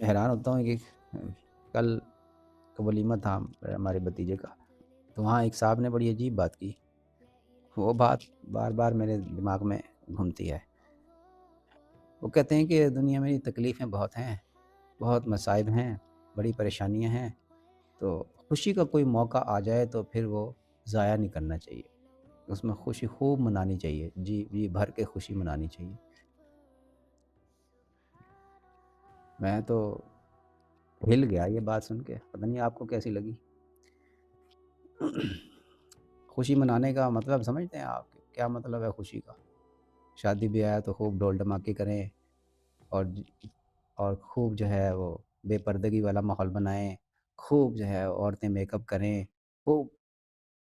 حیران ہوتا ہوں کہ کل کا ولیمہ تھا ہمارے بھتیجے کا، تو وہاں ایک صاحب نے بڑی عجیب بات کی۔ وہ بات بار بار میرے دماغ میں گھومتی ہے۔ وہ کہتے ہیں کہ دنیا میں تکلیفیں بہت ہیں، بہت مصائب ہیں، بڑی پریشانیاں ہیں، تو خوشی کا کوئی موقع آ جائے تو پھر وہ ضائع نہیں کرنا چاہیے، اس میں خوشی خوب منانی چاہیے، جی بھر کے خوشی منانی چاہیے۔ میں تو ہل گیا یہ بات سن کے، پتہ نہیں آپ کو کیسی لگی؟ خوشی منانے کا مطلب سمجھتے ہیں آپ؟ کیا مطلب ہے خوشی کا؟ شادی بھی آیا تو خوب ڈھول ڈھماکے کریں، اور اور خوب جو ہے وہ بے پردگی والا ماحول بنائیں، خوب جو ہے عورتیں میک اپ کریں، خوب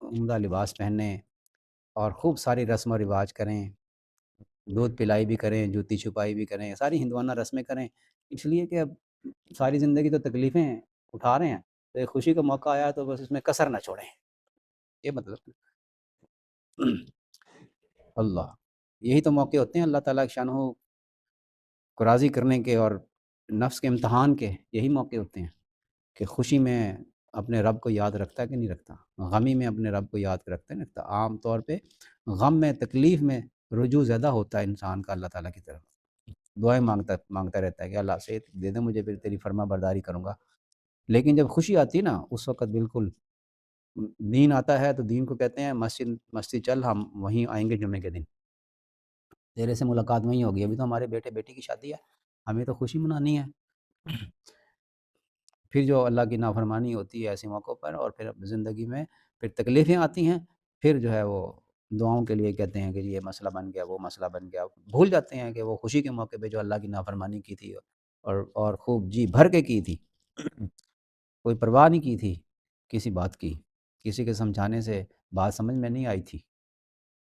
عمدہ لباس پہنیں، اور خوب ساری رسم و رواج کریں، دودھ پلائی بھی کریں، جوتی چھپائی بھی کریں، ساری ہندوانہ رسمیں کریں، اس لیے کہ اب ساری زندگی تو تکلیفیں اٹھا رہے ہیں، تو ایک خوشی کا موقع آیا تو بس اس میں کسر نہ چھوڑیں، یہ مطلب۔ اللہ، یہی تو موقع ہوتے ہیں اللہ تعالیٰ کی شان کو راضی کرنے کے اور نفس کے امتحان کے، یہی موقع ہوتے ہیں کہ خوشی میں اپنے رب کو یاد رکھتا ہے کہ نہیں رکھتا، غمی میں اپنے رب کو یاد رکھتا ہے نہیں رکھتا۔ عام طور پہ غم میں، تکلیف میں رجوع زیادہ ہوتا ہے انسان کا اللہ تعالیٰ کی طرف، دعائیں مانگتا رہتا ہے کہ اللہ سے دے دے مجھے، پھر تیری فرما برداری کروں گا۔ لیکن جب خوشی آتی ہے نا، اس وقت بالکل دین آتا ہے، تو دین کو کہتے ہیں مسجد چل، ہم وہیں آئیں گے جمعے کے دن، تیرے سے ملاقات وہیں ہوگی، ابھی تو ہمارے بیٹے بیٹی کی شادی ہے، ہمیں تو خوشی منانی ہے۔ پھر جو اللہ کی نافرمانی ہوتی ہے ایسے موقعوں پر، اور پھر زندگی میں پھر تکلیفیں آتی ہیں، پھر جو ہے وہ دعاؤں کے لیے کہتے ہیں کہ یہ مسئلہ بن گیا، وہ مسئلہ بن گیا، بھول جاتے ہیں کہ وہ خوشی کے موقع پہ جو اللہ کی نافرمانی کی تھی، اور خوب جی بھر کے کی تھی، کوئی پرواہ نہیں کی تھی کسی بات کی، کسی کے سمجھانے سے بات سمجھ میں نہیں آئی تھی،